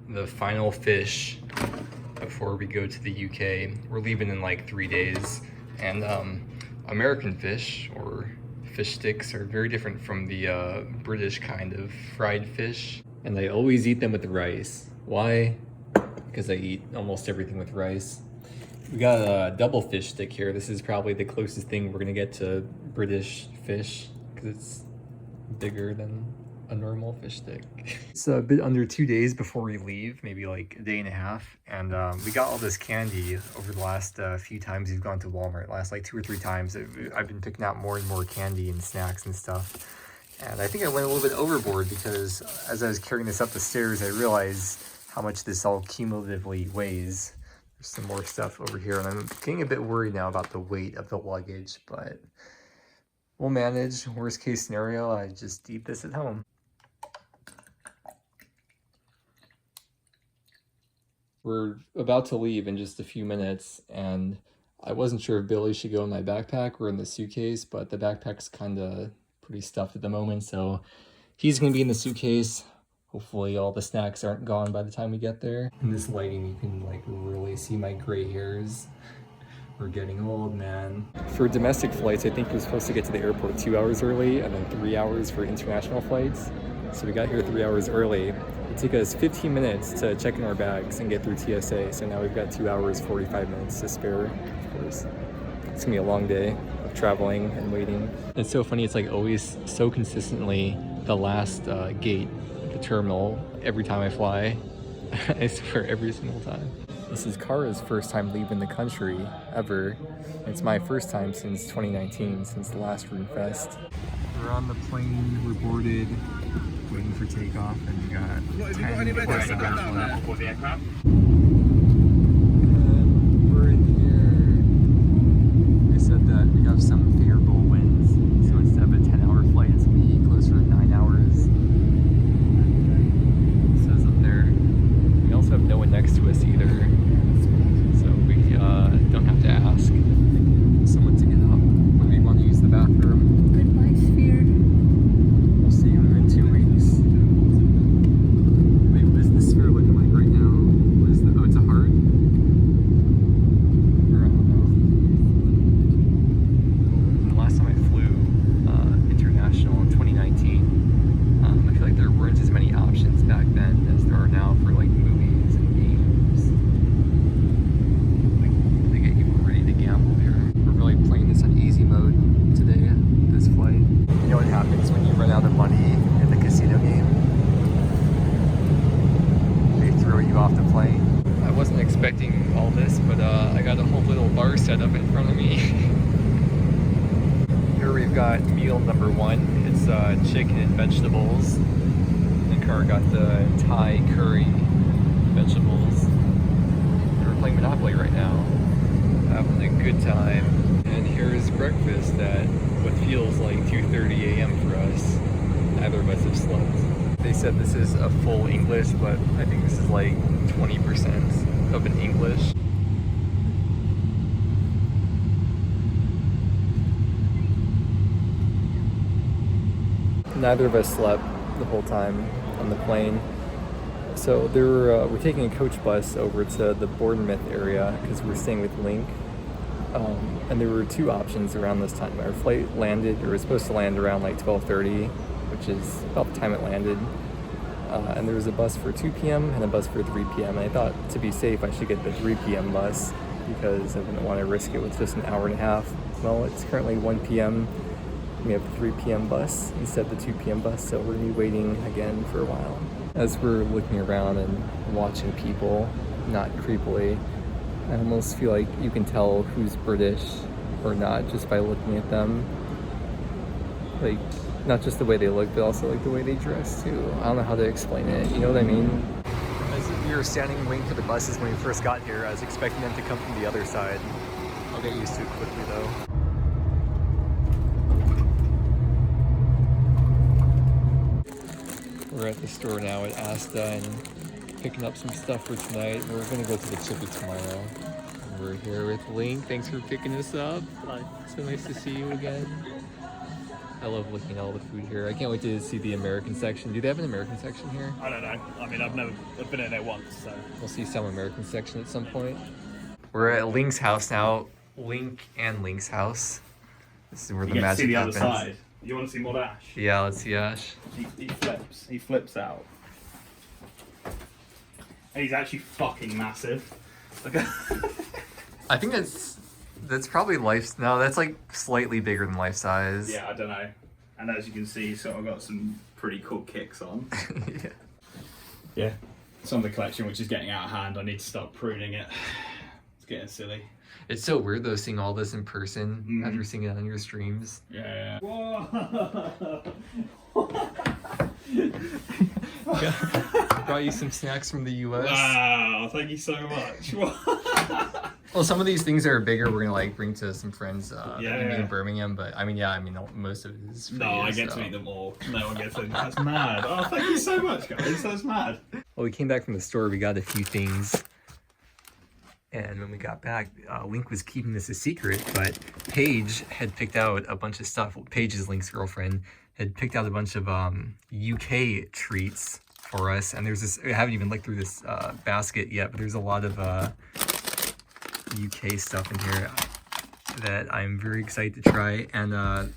the final fish before we go to the UK. We're leaving in like 3 days, and American fish or fish sticks are very different from the British kind of fried fish. And I always eat them with rice. Why? Because I eat almost everything with rice. We got a double fish stick here. This is probably the closest thing we're gonna get to British fish because it's bigger than a normal fish stick. It's a bit under 2 days before we leave, maybe like a day and a half. And we got all this candy over the last few times we've gone to Walmart. Last like 2 or 3 times, I've been picking out more and more candy and snacks and stuff. And I think I went a little bit overboard because as I was carrying this up the stairs, I realized how much this all cumulatively weighs. There's some more stuff over here, and I'm getting a bit worried now about the weight of the luggage, but we'll manage. Worst case scenario, I just eat this at home. We're about to leave in just a few minutes, and I wasn't sure if Billy should go in my backpack or in the suitcase, but the backpack's kind of pretty stuffed at the moment, so he's going to be in the suitcase. Hopefully all the snacks aren't gone by the time we get there. In this lighting, you can like really see my gray hairs. We're getting old, man. For domestic flights, I think we're supposed to get to the airport 2 hours early and then 3 hours for international flights. So we got here 3 hours early. It took us 15 minutes to check in our bags and get through TSA. So now we've got 2 hours, 45 minutes to spare, of course. It's gonna be a long day of traveling and waiting. It's so funny, it's like always so consistently the last gate, the terminal, every time I fly. I swear, every single time. This is Kara's first time leaving the country ever. It's my first time since 2019, since the last Runefest. We're on the plane, we're boarded, waiting for takeoff, and we got 10 plus hours left. And we're in here. They said that we have some favorable winds, so instead of a 10-hour flight, it's going to be closer to 9 hours. It says up there. We also have no one next to us either, so we don't have to ask someone to get up when we want to use the bathroom. Goodbye, Sphere. We'll see you in 2 weeks. Wait, what is the sphere looking like right now? What is the, oh, it's a heart? Or I don't know. The last time I flew international in 2019, I feel like there weren't as many options back then as there are now for like movies and games. Like, they get you ready to gamble here. We're really playing this on easy mode today, this flight. You know what happens when you run out of money in the casino game? They throw you off the plane. I wasn't expecting all this, but I got a whole little bar set up in front of me. Here we've got meal number 1. It's chicken and vegetables. And Cara got the Thai curry vegetables. We're playing Monopoly right now, having a good time. And here's breakfast at what feels like 2:30 a.m. for us. Neither of us have slept. They said this is a full English, but I think this is like 20% of an English. Neither of us slept the whole time on the plane. So we're taking a coach bus over to the Bournemouth area because we're staying with Link. And there were 2 options around this time. Our flight landed, or was supposed to land around like 12:30, which is about the time it landed. And there was a bus for 2 p.m. and a bus for 3 p.m. And I thought, to be safe, I should get the 3 p.m. bus because I didn't want to risk it with just an hour and a half. Well, it's currently 1 p.m. We have the 3 p.m. bus instead of the 2 p.m. bus, so we're going to be waiting again for a while. As we're looking around and watching people, not creepily, I almost feel like you can tell who's British or not just by looking at them. Like, not just the way they look, but also like the way they dress too. I don't know how to explain it, you know what I mean? As we were standing waiting for the buses when we first got here, I was expecting them to come from the other side. I'll get used to it quickly though. We're at the store now at Asta and picking up some stuff for tonight. We're gonna go to the Chippy tomorrow. And we're here with Link. Thanks for picking us up. Hello. So nice to see you again. I love looking at all the food here. I can't wait to see the American section. Do they have an American section here? I don't know. I mean, I've been in there once, so. We'll see some American section at some point. We're at Link's house now. Link and Link's house. This is where the magic happens. You get to see the other side. You want to see more Ash? Yeah, let's see Ash. He flips. He flips out. And he's actually fucking massive. Okay. I think that's probably life. No, that's like slightly bigger than life size. Yeah, I don't know. And as you can see, so I've got some pretty cool kicks on. Yeah. Yeah. Some of the collection which is getting out of hand. I need to start pruning it. It's getting silly. It's so weird though seeing all this in person after seeing it on your streams. Yeah. Whoa. Brought you some snacks from the US. Wow, thank you so much. Well, some of these things that are bigger we're gonna like bring to some friends that we meet in Yeah. Birmingham, but I mean most of it is for No, you, I get to eat them all. No one gets to. That's mad. Oh, thank you so much, guys. That's mad. Well, we came back from the store, we got a few things. And when we got back, Link was keeping this a secret, but Paige had picked out a bunch of stuff. Paige is Link's girlfriend, had picked out a bunch of UK treats for us. And there's this, I haven't even looked through this basket yet, but there's a lot of UK stuff in here that I'm very excited to try. And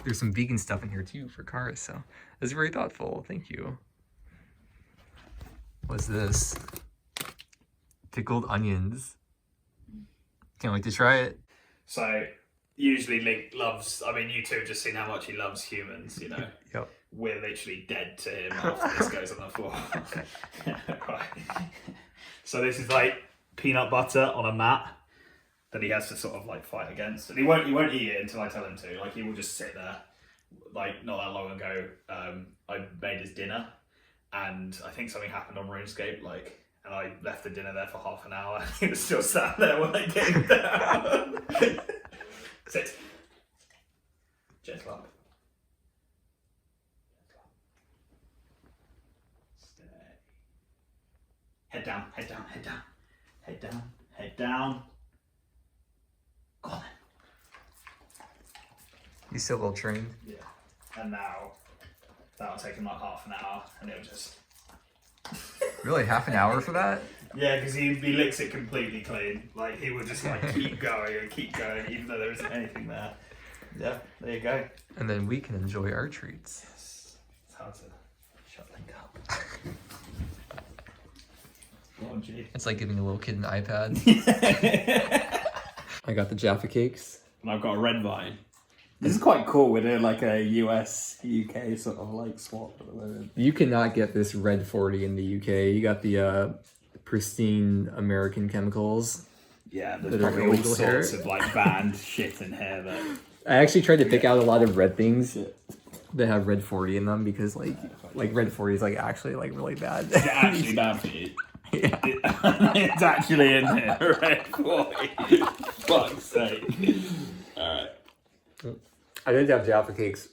there's some vegan stuff in here too for cars, so it's very thoughtful. Thank you. What's this? Pickled onions. Can't wait to try it. So, usually Link loves, I mean, you two have just seen how much he loves humans, you know? Yep. We're literally dead to him after this goes on the floor. Right. So this is like peanut butter on a mat that he has to sort of like fight against. And he won't eat it until I tell him to. Like he will just sit there. Like not that long ago, I made his dinner and I think something happened on RuneScape, like, and I left the dinner there for half an hour and he was still sat there when I came down. Sit. Gentle up. Stay. Head down, head down, head down. Head down, head down. Go on then. You still well trained? Yeah. And now, that'll take him like half an hour and it'll just... Really, half an hour for that? Yeah, because he licks it completely clean. Like, he would just like keep going, even though there isn't anything there. Yeah, there you go. And then we can enjoy our treats. Yes. It's hard to shut Link up. Go on, G. It's like giving a little kid an iPad. I got the Jaffa cakes. And I've got a red vine. This is quite cool. We're doing like a US, UK sort of like swap at the moment. You cannot get this red 40 in the UK. You got the pristine American chemicals. Yeah, there's that are probably all illegal here. sorts of like banned shit in here that... I actually tried to pick out a lot of red things that have red 40 in them because like red 40 is like actually like really bad. It's actually bad for you. Yeah. It's actually in here, red 40. Fuck's sake. Alright. I did have Jaffa cakes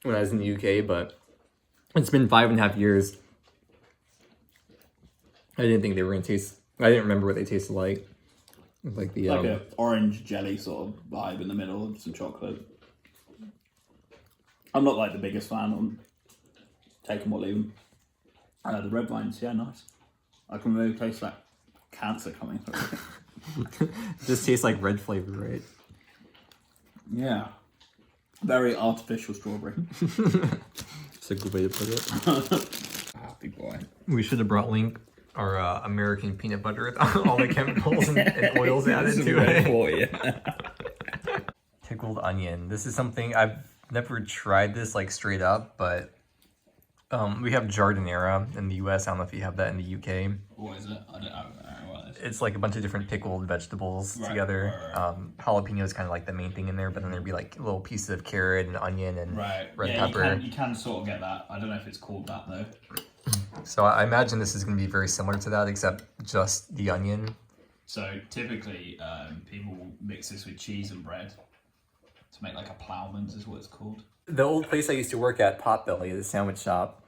when I was in the UK, but it's been 5.5 years. I didn't think they were gonna taste. I didn't remember what they tasted like. Like the Like an orange jelly sort of vibe in the middle of some chocolate. I'm not like the biggest fan on take them or leave them. The red vines, yeah, nice. I can really taste that cancer coming through. It just tastes like red flavor, right? Yeah. Very artificial strawberry. It's a good way to put it. Happy boy. We should have brought Link our American peanut butter with all the chemicals and oils added to it. For you. Pickled onion. This is something I've never tried this like straight up, but we have jardinera in the US. I don't know if you have that in the UK. What is it? I don't know what it is. It's like a bunch of different pickled vegetables together. Right. Jalapeno is kind of like the main thing in there, but then there'd be like little pieces of carrot and onion and red pepper. You can sort of get that. I don't know if it's called that though. So I imagine this is going to be very similar to that, except just the onion. So typically, people mix this with cheese and bread to make like a ploughman's is what it's called. The old place I used to work at, Potbelly, the sandwich shop,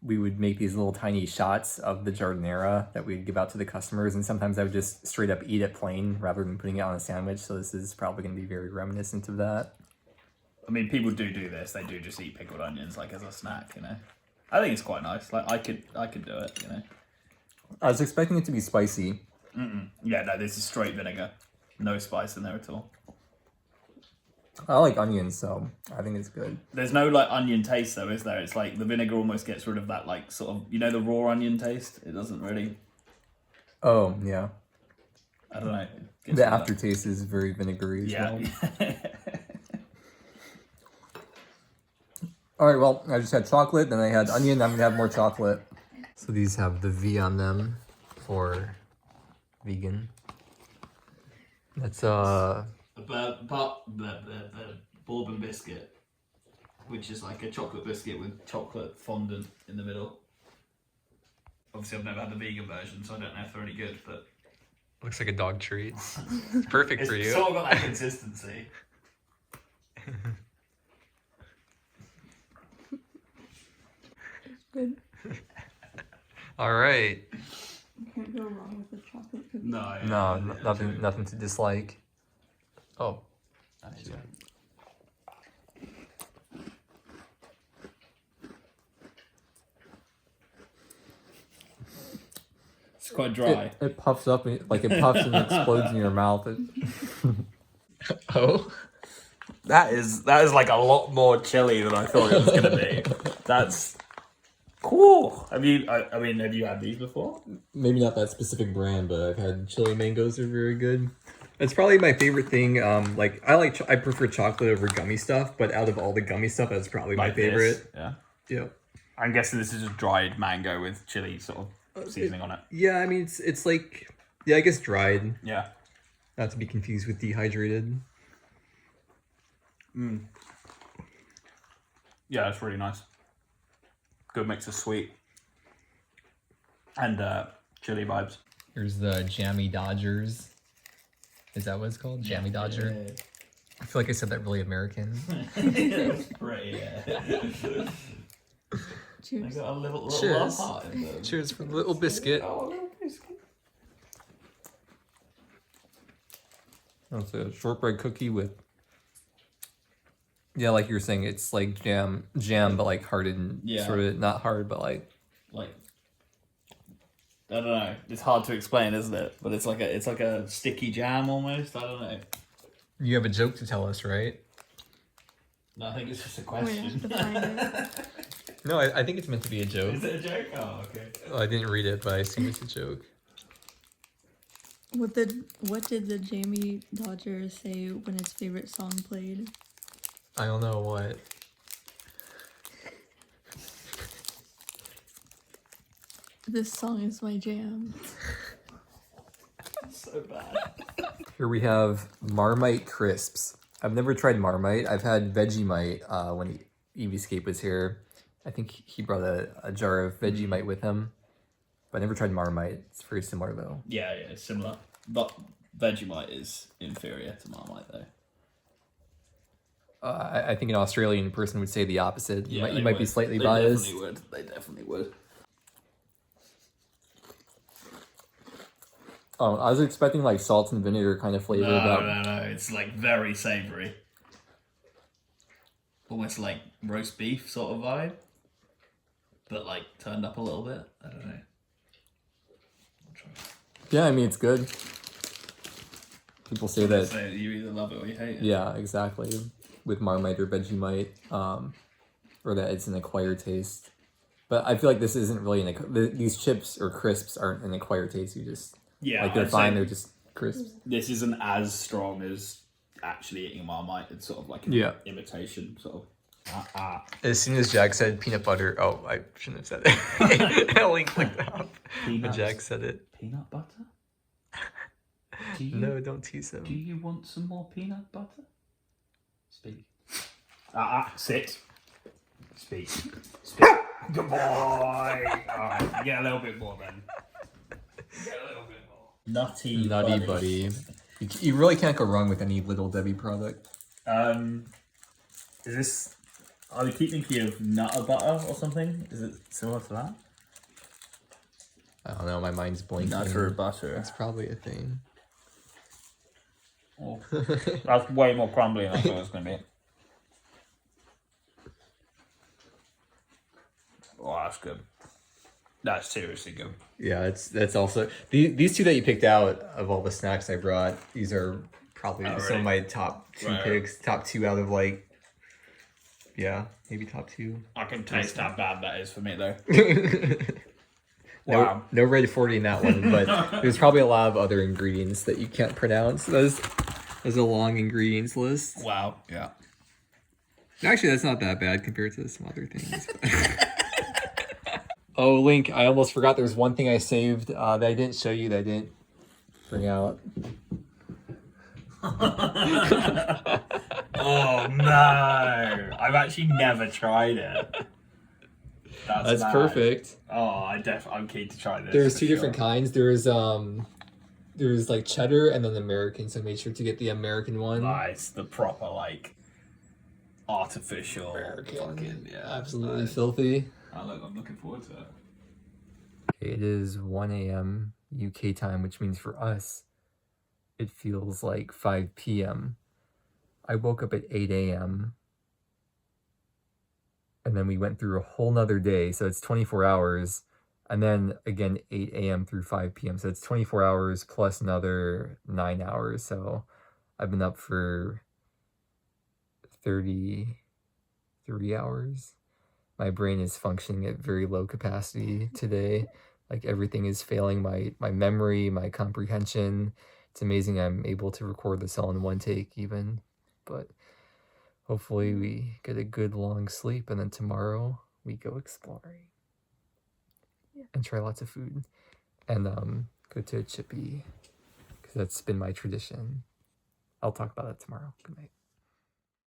we would make these little tiny shots of the jardinera that we'd give out to the customers, and sometimes I would just straight up eat it plain rather than putting it on a sandwich. So this is probably going to be very reminiscent of that. I mean, people do this. They do just eat pickled onions like as a snack, you know. I think it's quite nice. Like I could do it, you know. I was expecting it to be spicy. Yeah, no, this is straight vinegar. No spice in there at all. I like onions, so I think it's good. There's no like onion taste though, is there? It's like the vinegar almost gets rid of that like sort of, you know, the raw onion taste. It doesn't really. Oh yeah. I don't know. The aftertaste is very vinegary as well. All right, well, I just had chocolate, then I had onion. I'm gonna have more chocolate. So these have the V on them for vegan. That's the bourbon biscuit, which is like a chocolate biscuit with chocolate fondant in the middle. Obviously, I've never had the vegan version, so I don't know if they're any good, but looks like a dog treat. It's perfect for you. It's sort of got that consistency. Good. All right. You can't go wrong with a chocolate cookie. No, Nothing to dislike. Oh. Yeah. It's quite dry. It puffs up, like it puffs and explodes in your mouth. Oh. That is like a lot more chili than I thought it was gonna be. That's cool. Have you had these before? Maybe not that specific brand, but I've had chili mangoes are very good. It's probably my favorite thing. I prefer chocolate over gummy stuff, but out of all the gummy stuff, that's probably my favorite. Yeah. Yeah. I'm guessing this is just dried mango with chili sort of seasoning on it. Yeah, I mean it's like, yeah, I guess dried. Yeah. Not to be confused with dehydrated. Yeah, it's really nice. Good mix of sweet and chili vibes. Here's the Jammy Dodgers. Is that what it's called? Jammy Dodger? Yeah. I feel like I said that really American. That's great, yeah. Cheers. I got a little Cheers. heart in there. Cheers for the little biscuit. Oh, a little biscuit. That's a shortbread cookie with, yeah, like you were saying, it's like jam, but like hardened, sort of not hard, but like I don't know. It's hard to explain, isn't it? But it's like a sticky jam almost. I don't know. You have a joke to tell us, right? No, I think it's just a We have to find it. No, I think it's meant to be a joke. Is it a joke? Oh, okay. Well, I didn't read it, but I assume it's a joke. What did the Jamie Dodger say when his favorite song played? I don't know what. This song is my jam. So bad. Here we have Marmite crisps. I've never tried Marmite. I've had Vegemite when Evescape was here. I think he brought a jar of Vegemite with him. But I never tried Marmite. It's very similar though. Yeah, it's similar. But Vegemite is inferior to Marmite though. I think an Australian person would say the opposite. Yeah, you might be slightly they biased. They definitely would. Oh, I was expecting like salt and vinegar kind of flavor. No. It's like very savoury. Almost like roast beef sort of vibe. But like turned up a little bit. I don't know. Yeah, I mean, it's good. People say that. So you either love it or you hate it. Yeah, exactly. With Marmite or Vegemite, or that it's an acquired taste. But I feel like this isn't really these chips or crisps aren't an acquired taste. You just they're fine. They're just crisps. This isn't as strong as actually eating Marmite. It's sort of like an imitation sort of. As soon as Jack said peanut butter, oh, I shouldn't have said it. I linked like that. But Jack said it. Peanut butter? No, don't tease him. Do you want some more peanut butter? Speak. Sit. Speak. Good boy. Alright, get a little bit more then. Get a little bit more. Nutty buddy. You really can't go wrong with any Little Debbie product. Is this? I keep thinking of Nutter Butter or something. Is it similar to that? I don't know. My mind's blanking. Nutter Butter. It's probably a thing. Oh. That's way more crumbly than I thought it was going to be. Oh, that's good. That's seriously good. Yeah, that's also these two that you picked out of all the snacks I brought. These are probably some really? of my top two Right. picks. Top two out of like, yeah, maybe top two. I can taste how bad that is for me though. No, Wow. no red 40 in that one, but there's probably a lot of other ingredients that you can't pronounce. There's a long ingredients list. Wow. Yeah. Actually, that's not that bad compared to some other things. Oh, Link, I almost forgot there's one thing I saved that I didn't show you that I didn't bring out. Oh no! I've actually never tried it. That's mad. perfect. Oh, I'm keen to try this. There's for two sure. different kinds. There's like cheddar and then American, so make sure to get the American one. Nice, the proper like artificial American. fucking Absolutely nice. filthy. I'm looking forward to it. It is 1 a.m. UK time, which means for us, it feels like 5 p.m. I woke up at 8 a.m. and then we went through a whole nother day, so it's 24 hours, and then again 8 a.m. through 5 p.m. So it's 24 hours plus another 9 hours. So I've been up for 33 hours. My brain is functioning at very low capacity today. Like everything is failing my memory, my comprehension. It's amazing I'm able to record this all in one take even. But hopefully we get a good long sleep and then tomorrow we go exploring. And try lots of food. And go to a chippy. Because that's been my tradition. I'll talk about that tomorrow. Good night.